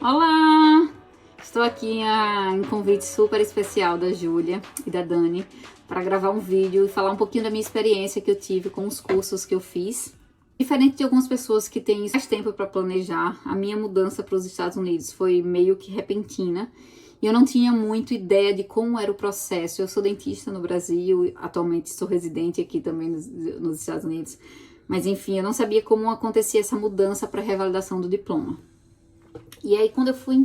Olá! Estou aqui em convite super especial da Júlia e da Dani para gravar um vídeo e falar um pouquinho da minha experiência que eu tive com os cursos que eu fiz. Diferente de algumas pessoas que têm mais tempo para planejar, a minha mudança para os Estados Unidos foi meio que repentina e eu não tinha muito ideia de como era o processo. Eu sou dentista no Brasil, atualmente sou residente aqui também nos Estados Unidos, mas enfim, eu não sabia como acontecia essa mudança para a revalidação do diploma. E aí, quando eu fui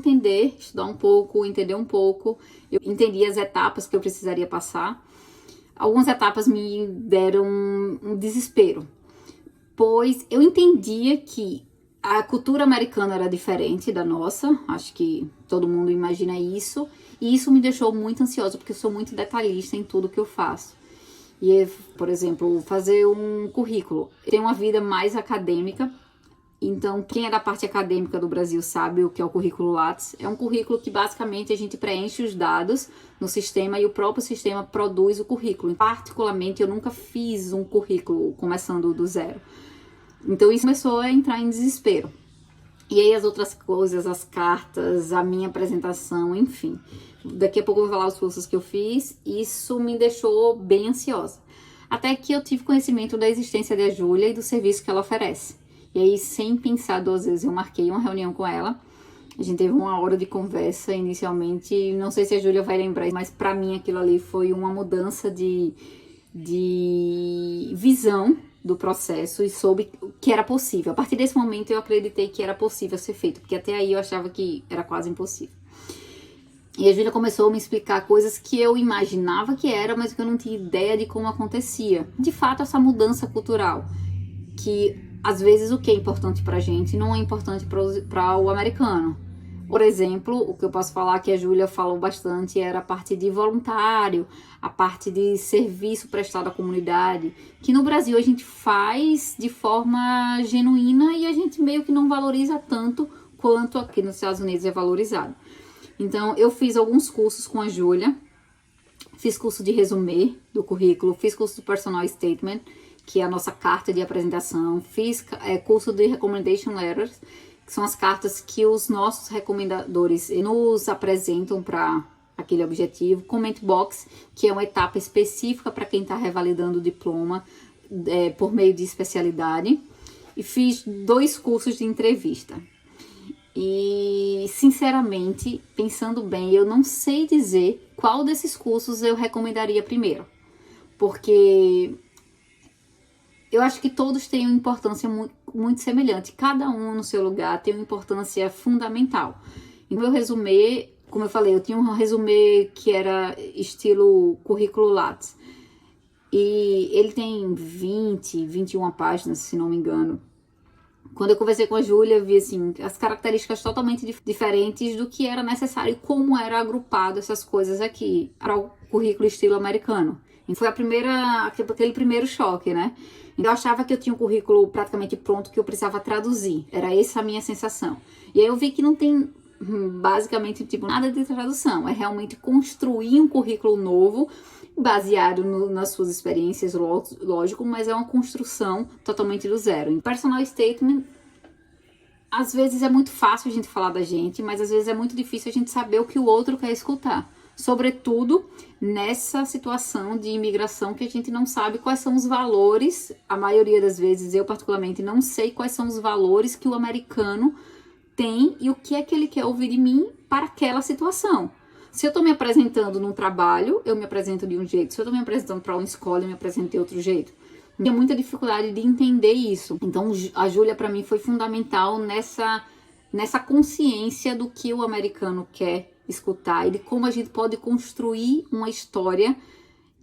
estudar um pouco, entender um pouco, eu entendi as etapas que eu precisaria passar. Algumas etapas me deram um desespero, pois eu entendia que a cultura americana era diferente da nossa, acho que todo mundo imagina isso, e isso me deixou muito ansiosa, porque eu sou muito detalhista em tudo que eu faço. E, por exemplo, fazer um currículo. Eu tenho uma vida mais acadêmica. Então, quem é da parte acadêmica do Brasil sabe o que é o currículo Lattes. É um currículo que basicamente a gente preenche os dados no sistema e o próprio sistema produz o currículo. Particularmente, eu nunca fiz um currículo começando do zero. Então, isso começou a entrar em desespero. E aí as outras coisas, as cartas, a minha apresentação, enfim. Daqui a pouco eu vou falar os cursos que eu fiz. Isso me deixou bem ansiosa. Até que eu tive conhecimento da existência da Júlia e do serviço que ela oferece. E aí, sem pensar duas vezes, eu marquei uma reunião com ela. A gente teve 1 hora de conversa inicialmente. Não sei se a Júlia vai lembrar, mas pra mim aquilo ali foi uma mudança de visão do processo e soube que era possível. A partir desse momento eu acreditei que era possível ser feito, porque até aí eu achava que era quase impossível. E a Júlia começou a me explicar coisas que eu imaginava que era, mas que eu não tinha ideia de como acontecia. De fato, essa mudança cultural, que às vezes o que é importante pra gente não é importante para o americano. Por exemplo, o que eu posso falar que a Júlia falou bastante era a parte de voluntário, a parte de serviço prestado à comunidade, que no Brasil a gente faz de forma genuína e a gente meio que não valoriza tanto quanto aqui nos Estados Unidos é valorizado. Então, eu fiz alguns cursos com a Júlia, fiz curso de resumê do currículo, fiz curso do personal statement, que é a nossa carta de apresentação, fiz curso de recommendation letters, que são as cartas que os nossos recomendadores nos apresentam para aquele objetivo, comment box, que é uma etapa específica para quem está revalidando o diploma por meio de especialidade, e fiz 2 cursos de entrevista. E, sinceramente, pensando bem, eu não sei dizer qual desses cursos eu recomendaria primeiro, porque eu acho que todos têm uma importância muito semelhante. Cada um no seu lugar tem uma importância fundamental. E no meu resumê, como eu falei, eu tinha um resumê que era estilo currículo Lattes. E ele tem 21 páginas, se não me engano. Quando eu conversei com a Júlia, eu vi assim, as características totalmente diferentes do que era necessário e como era agrupado essas coisas aqui para o currículo estilo americano. E foi aquele primeiro choque, né? Eu achava que eu tinha um currículo praticamente pronto que eu precisava traduzir. Era essa a minha sensação. E aí eu vi que não tem basicamente nada de tradução. É realmente construir um currículo novo baseado nas suas experiências, lógico, mas é uma construção totalmente do zero. Em personal statement, às vezes é muito fácil a gente falar da gente, mas às vezes é muito difícil a gente saber o que o outro quer escutar. Sobretudo nessa situação de imigração que a gente não sabe quais são os valores. A maioria das vezes, eu particularmente, não sei quais são os valores que o americano tem e o que é que ele quer ouvir de mim para aquela situação. Se eu estou me apresentando num trabalho, eu me apresento de um jeito. Se eu estou me apresentando para uma escola, eu me apresento de outro jeito. Eu tinha muita dificuldade de entender isso. Então, a Júlia, para mim, foi fundamental nessa consciência do que o americano quer escutar e de como a gente pode construir uma história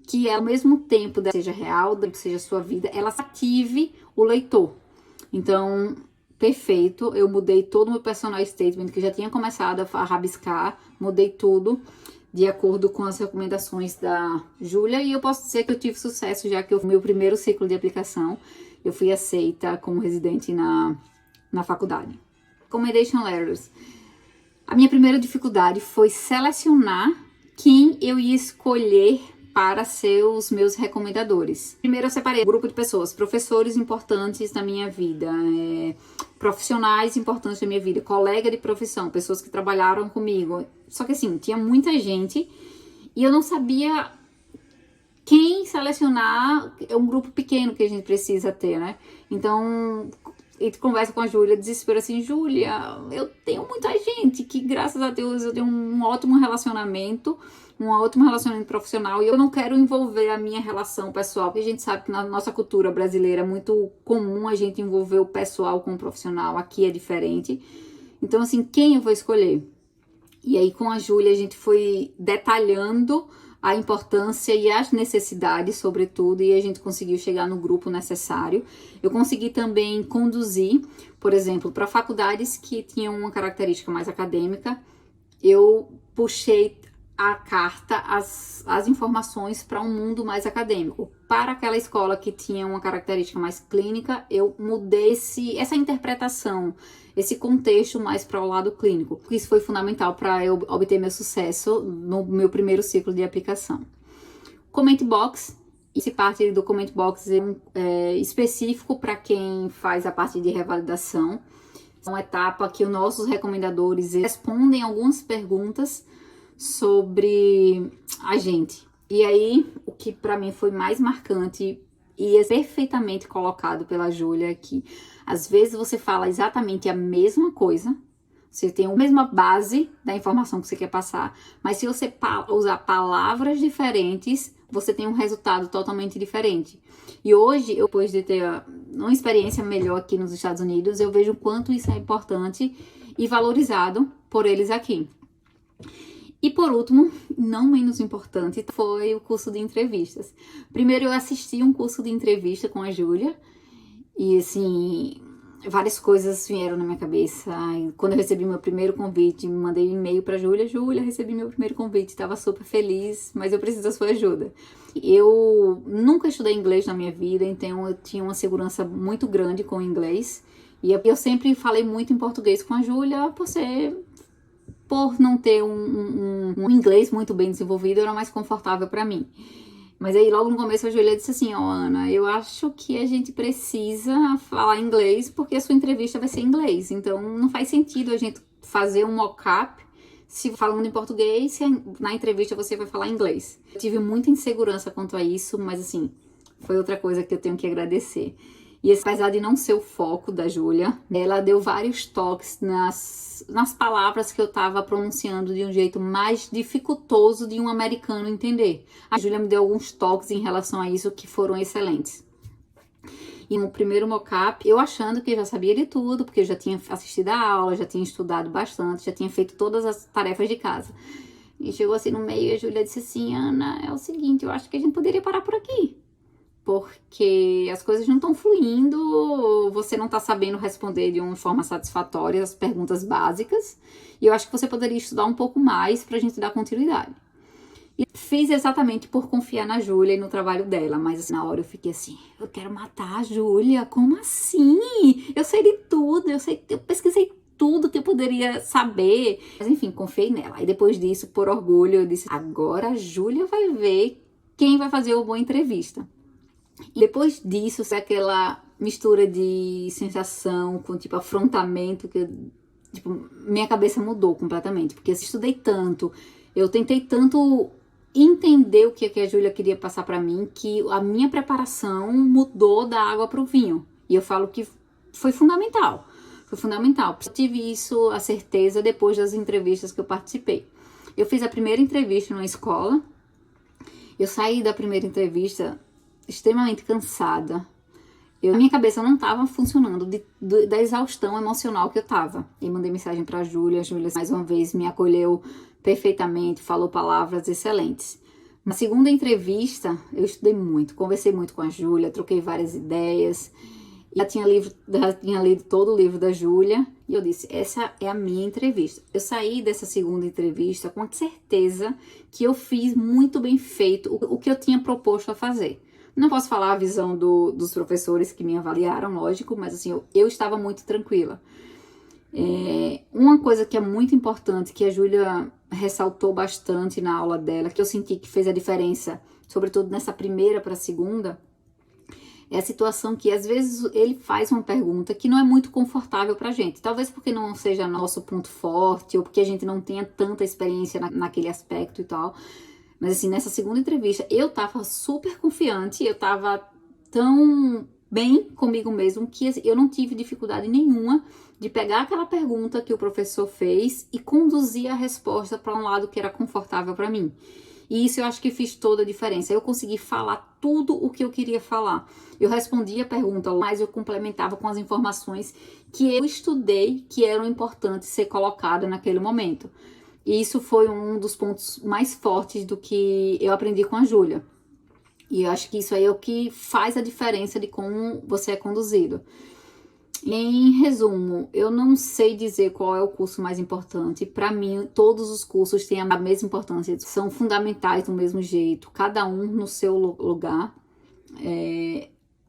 que, ao mesmo tempo, seja real, seja sua vida, ela cative o leitor. Então, perfeito, eu mudei todo o meu personal statement, que já tinha começado a rabiscar, mudei tudo de acordo com as recomendações da Júlia, e eu posso dizer que eu tive sucesso, já que o meu primeiro ciclo de aplicação, eu fui aceita como residente na faculdade. Recommendation letters. A minha primeira dificuldade foi selecionar quem eu ia escolher para ser os meus recomendadores. Primeiro eu separei um grupo de pessoas, professores importantes da minha vida, profissionais importantes da minha vida, colega de profissão, pessoas que trabalharam comigo. Só que assim, tinha muita gente e eu não sabia quem selecionar. É um grupo pequeno que a gente precisa ter, né? Então, e tu conversa com a Júlia, desespero assim, Júlia, eu tenho muita gente que, graças a Deus, eu tenho um ótimo relacionamento profissional e eu não quero envolver a minha relação pessoal, porque a gente sabe que na nossa cultura brasileira é muito comum a gente envolver o pessoal com o profissional, aqui é diferente. Então, assim, quem eu vou escolher? E aí, com a Júlia, a gente foi detalhando a importância e as necessidades, sobretudo, e a gente conseguiu chegar no grupo necessário. Eu consegui também conduzir, por exemplo, para faculdades que tinham uma característica mais acadêmica, eu puxei a carta, as informações para um mundo mais acadêmico. Para aquela escola que tinha uma característica mais clínica, eu mudei essa interpretação, esse contexto mais para o lado clínico. Isso foi fundamental para eu obter meu sucesso no meu primeiro ciclo de aplicação. Comment Box, esse parte do Comment Box é específico para quem faz a parte de revalidação. É uma etapa que os nossos recomendadores respondem algumas perguntas sobre a gente. E aí, o que para mim foi mais marcante e é perfeitamente colocado pela Júlia aqui. Às vezes você fala exatamente a mesma coisa, você tem a mesma base da informação que você quer passar, mas se você usar palavras diferentes, você tem um resultado totalmente diferente. E hoje, depois de ter uma experiência melhor aqui nos Estados Unidos, eu vejo o quanto isso é importante e valorizado por eles aqui. E por último, não menos importante, foi o curso de entrevistas. Primeiro eu assisti um curso de entrevista com a Júlia e assim, várias coisas vieram na minha cabeça. Quando eu recebi meu primeiro convite, mandei um e-mail para Júlia, recebi meu primeiro convite, estava super feliz, mas eu preciso da sua ajuda. Eu nunca estudei inglês na minha vida, então eu tinha uma segurança muito grande com o inglês. E eu sempre falei muito em português com a Júlia, por não ter um inglês muito bem desenvolvido, era mais confortável para mim. Mas aí logo no começo a Júlia disse assim, Ana, eu acho que a gente precisa falar inglês porque a sua entrevista vai ser em inglês. Então não faz sentido a gente fazer um mock-up se falando em português, se na entrevista você vai falar inglês. Eu tive muita insegurança quanto a isso, mas assim, foi outra coisa que eu tenho que agradecer. E apesar de não ser o foco da Júlia, ela deu vários toques nas palavras que eu estava pronunciando de um jeito mais dificultoso de um americano entender. A Júlia me deu alguns toques em relação a isso que foram excelentes. E no primeiro mock-up, eu achando que já sabia de tudo, porque eu já tinha assistido a aula, já tinha estudado bastante, já tinha feito todas as tarefas de casa. E chegou assim no meio e a Júlia disse assim, Ana, é o seguinte, eu acho que a gente poderia parar por aqui. Porque as coisas não estão fluindo, você não está sabendo responder de uma forma satisfatória as perguntas básicas, e eu acho que você poderia estudar um pouco mais para a gente dar continuidade. E fiz exatamente por confiar na Júlia e no trabalho dela, mas assim, na hora eu fiquei assim, eu quero matar a Júlia, como assim? Eu sei de tudo, eu pesquisei tudo que eu poderia saber, mas enfim, confiei nela. E depois disso, por orgulho, eu disse, agora a Júlia vai ver quem vai fazer uma boa entrevista. E depois disso, aquela mistura de sensação com, tipo, afrontamento, que, tipo, minha cabeça mudou completamente. Porque eu estudei tanto, eu tentei tanto entender o que a Júlia queria passar pra mim, que a minha preparação mudou da água pro vinho. E eu falo que foi fundamental. Foi fundamental. Eu tive isso, a certeza, depois das entrevistas que eu participei. Eu fiz a primeira entrevista numa escola. Eu saí da primeira entrevista extremamente cansada. A minha cabeça não estava funcionando da exaustão emocional que eu estava. E mandei mensagem para a Júlia mais uma vez me acolheu perfeitamente, falou palavras excelentes. Na segunda entrevista, eu estudei muito, conversei muito com a Júlia, troquei várias ideias. Já tinha lido todo o livro da Júlia e eu disse, essa é a minha entrevista. Eu saí dessa segunda entrevista com a certeza que eu fiz muito bem feito o que eu tinha proposto a fazer. Não posso falar a visão dos professores que me avaliaram, lógico, mas assim, eu estava muito tranquila. Uma coisa que é muito importante, que a Júlia ressaltou bastante na aula dela, que eu senti que fez a diferença sobretudo nessa primeira para a segunda, é a situação que às vezes ele faz uma pergunta que não é muito confortável pra gente. Talvez porque não seja nosso ponto forte, ou porque a gente não tenha tanta experiência naquele aspecto e tal. Mas assim, nessa segunda entrevista, eu tava super confiante, eu tava tão bem comigo mesmo que eu não tive dificuldade nenhuma de pegar aquela pergunta que o professor fez e conduzir a resposta para um lado que era confortável para mim. E isso eu acho que fez toda a diferença. Eu consegui falar tudo o que eu queria falar. Eu respondi a pergunta, mas eu complementava com as informações que eu estudei, que eram importantes ser colocadas naquele momento. E isso foi um dos pontos mais fortes do que eu aprendi com a Júlia. E eu acho que isso aí é o que faz a diferença de como você é conduzido. Em resumo, eu não sei dizer qual é o curso mais importante. Para mim, todos os cursos têm a mesma importância, são fundamentais do mesmo jeito, cada um no seu lugar.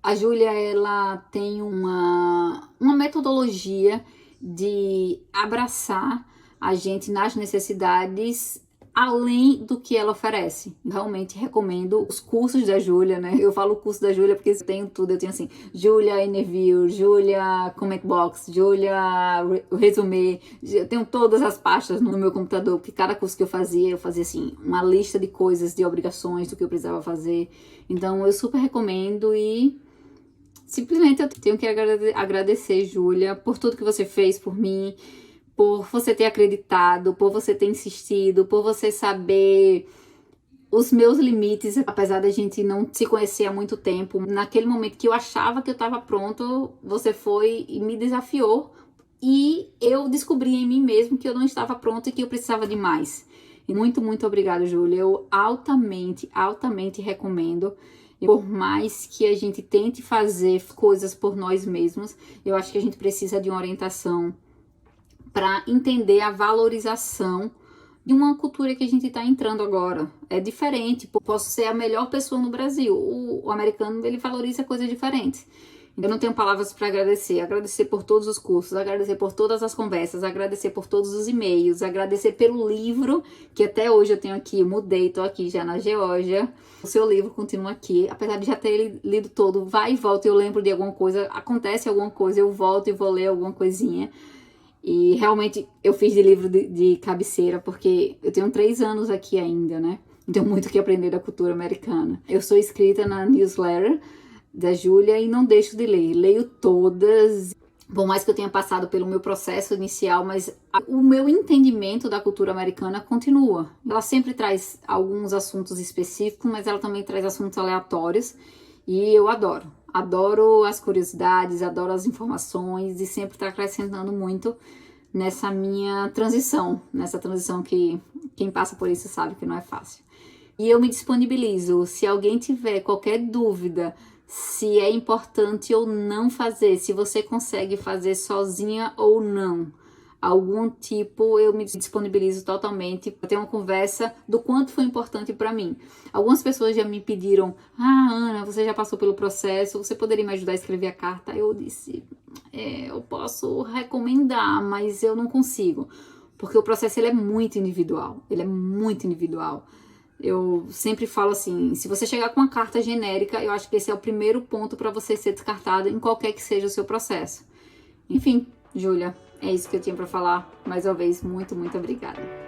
A Júlia, ela tem uma metodologia de abraçar a gente nas necessidades além do que ela oferece. Realmente recomendo os cursos da Júlia, né? Eu falo o curso da Júlia porque eu tenho tudo. Eu tenho assim, Júlia Interview, Júlia Comment Box, Júlia Resumé. Eu tenho todas as pastas no meu computador, porque cada curso que eu fazia assim, uma lista de coisas, de obrigações, do que eu precisava fazer. Então eu super recomendo e simplesmente eu tenho que agradecer, Júlia, por tudo que você fez por mim, por você ter acreditado, por você ter insistido, por você saber os meus limites, apesar da gente não se conhecer há muito tempo. Naquele momento que eu achava que eu estava pronto, você foi e me desafiou e eu descobri em mim mesmo que eu não estava pronto e que eu precisava de mais. E muito, muito obrigada, Júlia. Eu altamente, altamente recomendo. Por mais que a gente tente fazer coisas por nós mesmos, eu acho que a gente precisa de uma orientação para entender a valorização de uma cultura que a gente está entrando agora. É diferente, posso ser a melhor pessoa no Brasil, o americano ele valoriza coisas diferentes. Eu não tenho palavras para agradecer por todos os cursos, agradecer por todas as conversas, agradecer por todos os e-mails, agradecer pelo livro, que até hoje eu tenho aqui, mudei, tô aqui já na Geórgia, o seu livro continua aqui, apesar de já ter lido todo, vai e volta, eu lembro de alguma coisa, acontece alguma coisa, eu volto e vou ler alguma coisinha. E realmente eu fiz de livro de cabeceira, porque eu tenho 3 anos aqui ainda, né? Tenho muito que aprender da cultura americana. Eu sou inscrita na newsletter da Júlia e não deixo de ler. Leio todas, por mais que eu tenha passado pelo meu processo inicial, mas o meu entendimento da cultura americana continua. Ela sempre traz alguns assuntos específicos, mas ela também traz assuntos aleatórios e eu adoro. Adoro as curiosidades, adoro as informações e sempre está acrescentando muito nessa minha transição, nessa transição que quem passa por isso sabe que não é fácil. E eu me disponibilizo, se alguém tiver qualquer dúvida se é importante ou não fazer, se você consegue fazer sozinha ou não, algum tipo, eu me disponibilizo totalmente para ter uma conversa do quanto foi importante para mim. Algumas pessoas já me pediram, Ana, você já passou pelo processo, você poderia me ajudar a escrever a carta? Eu disse, eu posso recomendar, mas eu não consigo, porque o processo ele é muito individual, Eu sempre falo assim, se você chegar com uma carta genérica, eu acho que esse é o primeiro ponto para você ser descartado em qualquer que seja o seu processo. Enfim, Júlia, é isso que eu tinha para falar. Mais uma vez, muito, muito obrigada.